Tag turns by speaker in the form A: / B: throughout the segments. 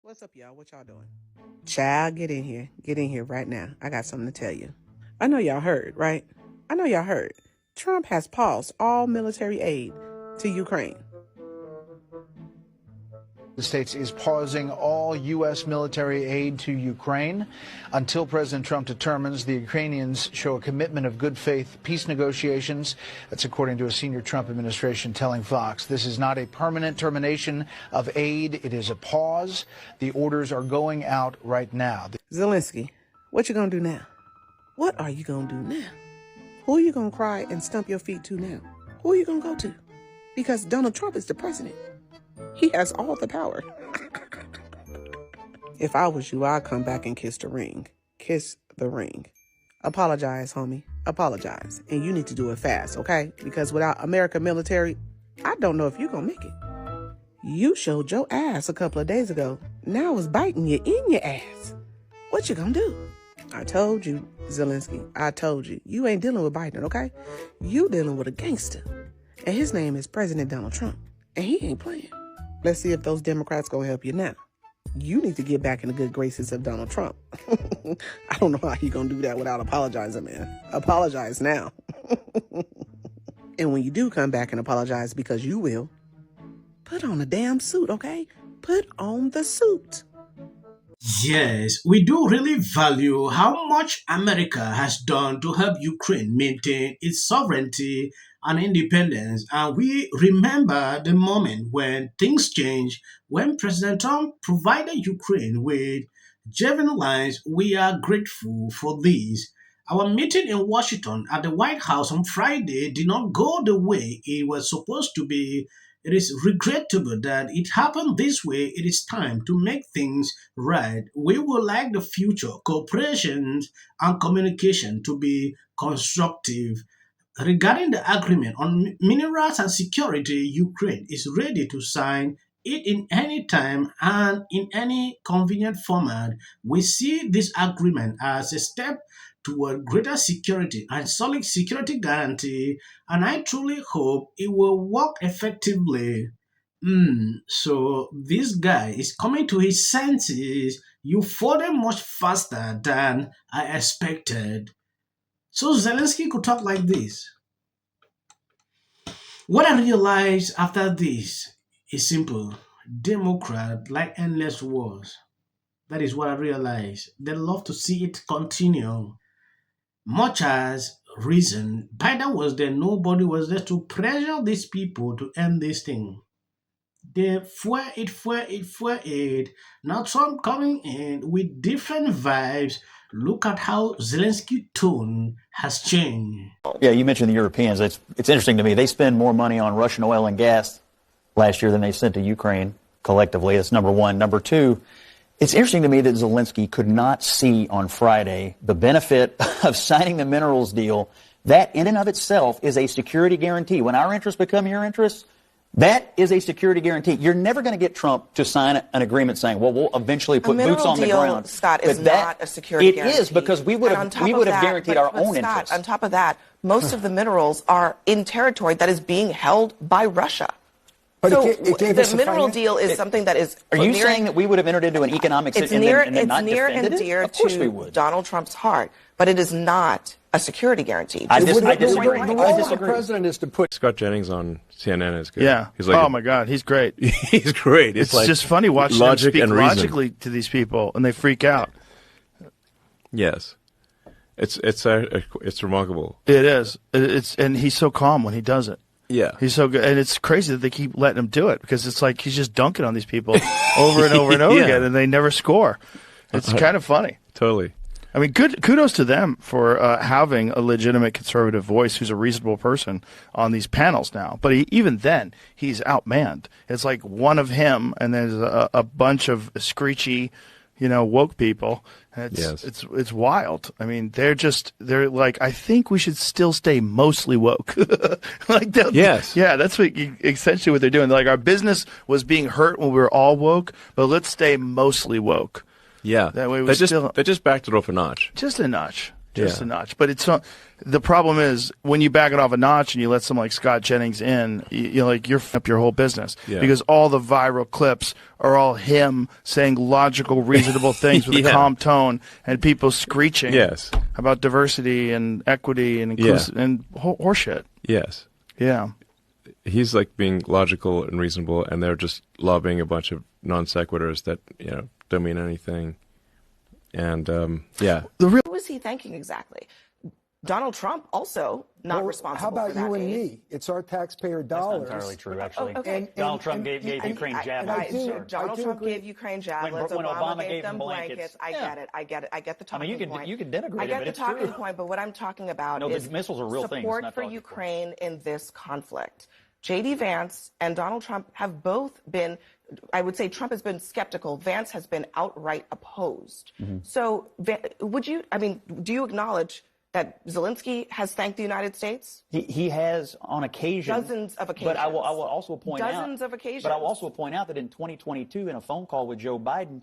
A: What's up, y'all? What y'all doing? Child, get in here. Get in here right now. I got something to tell you. I know y'all heard, right? I know y'all heard. Trump has paused all military aid to Ukraine.
B: The States is pausing all U.S. military aid to Ukraine until President Trump determines the Ukrainians show a commitment of good faith peace negotiations. That's according to a senior Trump administration telling Fox. This is not a permanent termination of aid. It is a pause. The orders are going out right now.
A: Zelensky, what you gonna do now? What are you gonna do now? Who are you gonna cry and stump your feet to now? Who are you gonna go to? Because Donald Trump is the president. He has all the power. If I was you, I'd come back and kiss the ring. Kiss the ring. Apologize, homie. Apologize. And you need to do it fast, okay? Because without American military, I don't know if you're going to make it. You showed your ass a couple of days ago. Now it's biting you in your ass. What you going to do? I told you, Zelensky. I told you. You ain't dealing with Biden, okay? You dealing with a gangster. And his name is President Donald Trump. And he ain't playing. Let's see if those Democrats gonna help you now. You need to get back in the good graces of Donald Trump. I don't know how you gonna do that without apologizing, man. Apologize now. And when you do come back and apologize, because you will, put on a damn suit, okay? Put on the suit.
C: Yes, we do really value how much America has done to help Ukraine maintain its sovereignty and independence. And we remember the moment when things changed, when President Trump provided Ukraine with javelins. We are grateful for this. Our meeting in Washington at the White House on Friday did not go the way it was supposed to be. It is regrettable that it happened this way. It is time to make things right. We would like the future cooperation and communication to be constructive. Regarding the agreement on minerals and security, Ukraine is ready to sign it in any time and in any convenient format. We see this agreement as a step toward greater security and solid security guarantee, and I truly hope it will work effectively. So this guy is coming to his senses. You further much faster than I expected. So Zelensky could talk like this. What I realized after this is simple. Democrat like endless wars. That is what I realized. They love to see it continue. Much as reason, Biden was there, nobody was there to pressure these people to end this thing. They fuel it. Now Trump coming in with different vibes. Look at how Zelensky tone has changed.
D: Yeah, you mentioned the Europeans. It's interesting to me. They spend more money on Russian oil and gas last year than they sent to Ukraine collectively. That's number one. Number two, it's interesting to me that Zelensky could not see on Friday the benefit of signing the minerals deal. That in and of itself is a security guarantee. When our interests become your interests, that is a security guarantee. You're never going to get Trump to sign an agreement saying, well, we'll eventually put boots on the ground.
E: Scott, is not a security guarantee.
D: It is, because we would have guaranteed our own interests.
E: On top of that, most of the minerals are in territory that is being held by Russia.
F: But
E: so
F: the
E: mineral deal is something that is...
D: Are you saying that we would have entered into an economic situation and not defended it?
E: It's near and dear to Donald Trump's heart, but it is not a security guarantee.
D: I disagree.
F: The role of the president is to put...
G: Scott Jennings on CNN is good.
H: Yeah.
G: He's like,
H: oh, my God. He's great.
G: He's great.
H: It's like just funny watching him speak logically to these people, and they freak out.
G: Yes. It's remarkable.
H: It is. And he's so calm when he does it.
G: Yeah.
H: He's so good. And it's crazy that they keep letting him do it, because it's like he's just dunking on these people over and over and over again, and they never score. It's kind of funny.
G: Totally.
H: I mean, kudos to them for having a legitimate conservative voice who's a reasonable person on these panels now. But even then, he's outmanned. It's like one of him, and there's a bunch of screechy, woke people. And it's wild. I mean, they're like, I think we should still stay mostly woke.
G: Yes.
H: Yeah, that's essentially what they're doing. They're like, our business was being hurt when we were all woke, but let's stay mostly woke.
G: Yeah.
H: That way
G: they just backed it off a notch.
H: Just a notch. just a notch. But it's not. The problem is when you back it off a notch and you let someone like Scott Jennings in, you're f***ing up your whole business because all the viral clips are all him saying logical, reasonable things with a calm tone and people screeching about diversity and equity and and horseshit.
G: Yes.
H: Yeah.
G: He's like being logical and reasonable, and they're just lobbing a bunch of non sequiturs that don't mean anything. And
E: Who is he thanking exactly? Donald Trump also not responsible.
F: How about
E: for that
F: you and
E: aid.
F: me? It's our taxpayer dollars.
D: That's not entirely true, actually.
E: Okay.
D: Donald Trump gave Ukraine javelins.
E: Donald Trump gave Ukraine javelins.
D: When
E: Obama gave them blankets. I get it. I get the talking point.
D: You can denigrate
E: I
D: it,
E: get
D: but
E: the
D: it's
E: talking
D: true.
E: point, but what I'm talking about is
D: the missiles are real things.
E: Support for Ukraine in this conflict. J.D. Vance and Donald Trump have both been, I would say Trump has been skeptical. Vance has been outright opposed. So do you acknowledge that Zelensky has thanked the United States?
D: He has on occasion.
E: Dozens of occasions.
D: But I will also point out.
E: Dozens of occasions.
D: But I will also point out that in 2022, in a phone call with Joe Biden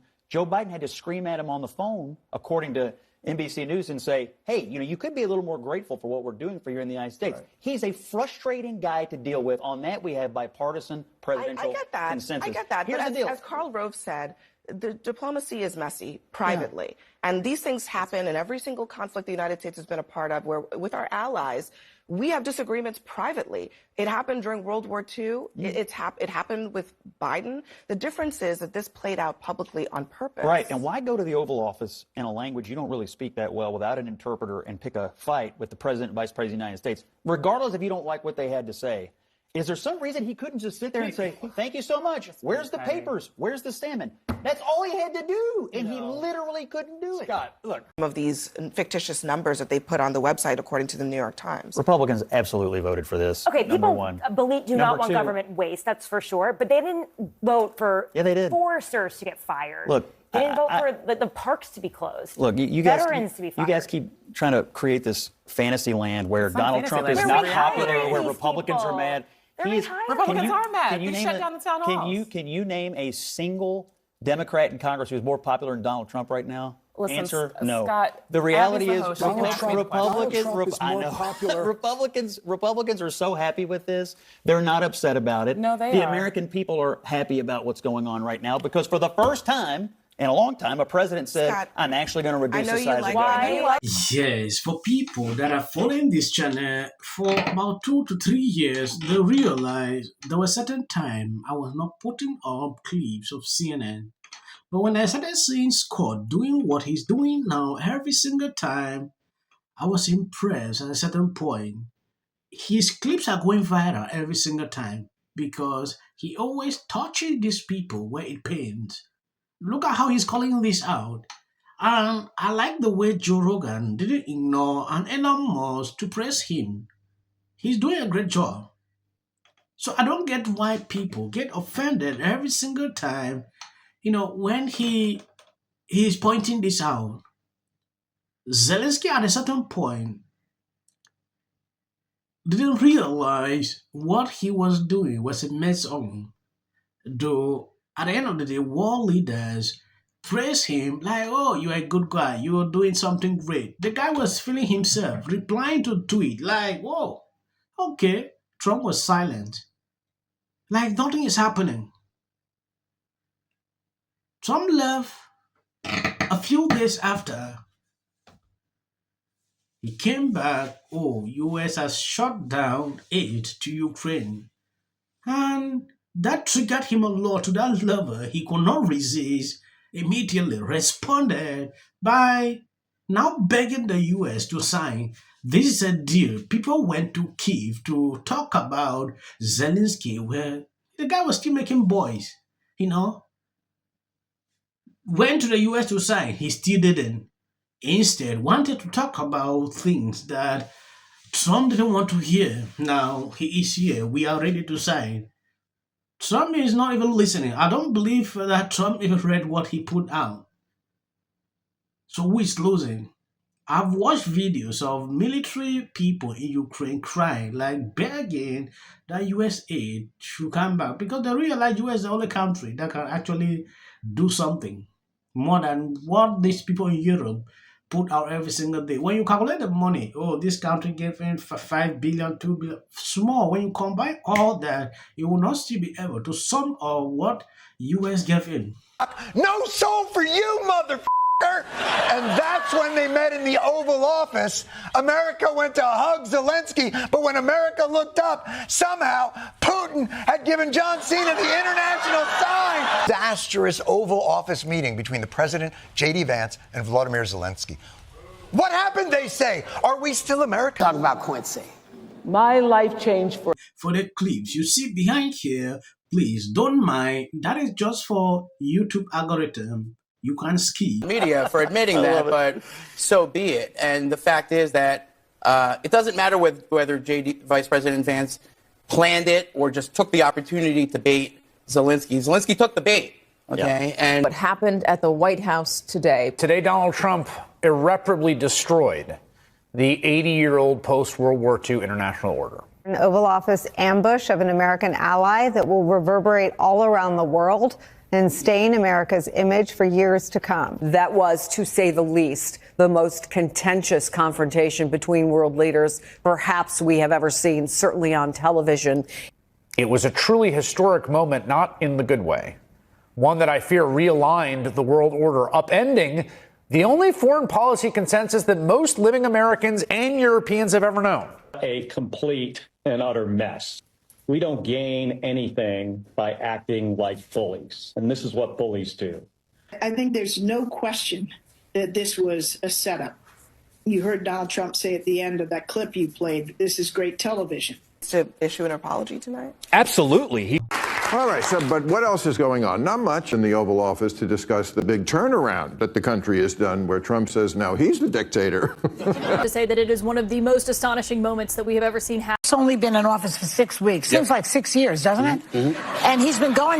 D: had to scream at him on the phone, according to NBC News, and say, hey, you could be a little more grateful for what we're doing for you in the United States. Right. He's a frustrating guy to deal with. On that, we have bipartisan presidential consensus.
E: I get that.
D: Here's
E: but
D: the deal.
E: As Karl Rove said, the diplomacy is messy privately. And these things happen in every single conflict the United States has been a part of, where with our allies, we have disagreements privately. It happened during World War II. It happened with Biden. The difference is that this played out publicly on purpose.
D: Right. And why go to the Oval Office in a language you don't really speak that well without an interpreter and pick a fight with the President and Vice President of the United States, regardless if you don't like what they had to say? Is there some reason he couldn't just sit there and say, thank you so much. Where's the papers? Where's the salmon? That's all he had to do. And he literally couldn't do it.
E: Scott, look. Some of these fictitious numbers that they put on the website, according to the New York Times.
D: Republicans absolutely voted for this.
I: Okay, people do not want government waste, that's for sure. But they didn't vote for foresters to get fired.
D: Look,
I: they didn't vote for the parks to be closed.
D: Look, you
I: veterans to be fired.
D: You guys keep trying to create this fantasy land where Donald Trump is not popular, where Republicans are mad.
J: Republicans are mad. They shut down the town halls.
D: Can you name a single Democrat in Congress who's more popular than Donald Trump right now?
J: Listen,
D: Answer, no.
J: Scott,
D: the reality is Republicans are so happy with this. They're not upset about it.
J: No, they
D: The
J: are.
D: American people are happy about what's going on right now because for the first time in a long time, a president said,
E: Scott,
D: I'm actually going to reduce the size of
E: government.
C: Yes, for people that are following this channel for about 2 to 3 years, they realize there was a certain time I was not putting up clips of CNN. But when I started seeing Scott doing what he's doing now every single time, I was impressed at a certain point. His clips are going viral every single time because he always touches these people where it pains. Look at how he's calling this out. And I like the way Joe Rogan didn't ignore an Elon Musk to praise him. He's doing a great job. So I don't get why people get offended every single time, when he's pointing this out. Zelenskyy at a certain point didn't realize what he was doing was a mess on. Though at the end of the day, world leaders praise him like, oh, you're a good guy. You're doing something great. The guy was feeling himself, replying to a tweet like, whoa, okay. Trump was silent. Like nothing is happening. Trump left a few days after. He came back, US has shut down aid to Ukraine. And that triggered him a lot to that level he could not resist, immediately responded by now begging the US to sign. This is a deal. People went to Kyiv to talk about Zelenskyy, where the guy was still making boys, Went to the US to sign. He still didn't. Instead, wanted to talk about things that Trump didn't want to hear. Now he is here. We are ready to sign. Trump is not even listening. I don't believe that Trump even read what he put out. So who is losing? I've watched videos of military people in Ukraine crying, like begging that US aid should come back because they realize US is the only country that can actually do something more than what these people in Europe put out every single day. When you calculate the money, oh, this country gave in for 5 billion, 2 billion, small. When you combine all that, you will not still be able to sum of what US gave in.
K: No soul for you, motherfucker! And that's when they met in the Oval Office. America went to hug Zelensky, but when America looked up, somehow Putin had given John Cena the international sign. Disastrous Oval Office meeting between the president, J.D. Vance, and Volodymyr Zelensky. What happened, they say? Are we still America?
L: Talk about Quincy.
M: My life changed
C: for the clips you see behind here. Please don't mind. That is just for YouTube algorithm. You can't ski.
L: Media for admitting that, but so be it. And the fact is that it doesn't matter whether Vice President Vance planned it or just took the opportunity to bait Zelensky. Zelensky took the bait. Okay. Yeah. And
N: what happened at the White House today?
O: Today, Donald Trump irreparably destroyed the 80-year-old post-World War II international order.
P: An Oval Office ambush of an American ally that will reverberate all around the world and stain America's image for years to come.
Q: That was, to say the least, the most contentious confrontation between world leaders perhaps we have ever seen, certainly on television.
O: It was a truly historic moment, not in the good way. One that I fear realigned the world order, upending the only foreign policy consensus that most living Americans and Europeans have ever known.
R: A complete and utter mess. We don't gain anything by acting like bullies, and this is what bullies do.
S: I think there's no question that this was a setup. You heard Donald Trump say at the end of that clip you played, this is great television.
E: To issue an apology tonight?
O: Absolutely.
T: All right, but what else is going on? Not much in the Oval Office to discuss the big turnaround that the country has done, where Trump says now he's the dictator.
U: To say that it is one of the most astonishing moments that we have ever seen happen.
V: He's only been in office for 6 weeks. Seems like 6 years, doesn't it? Mm-hmm. And he's been going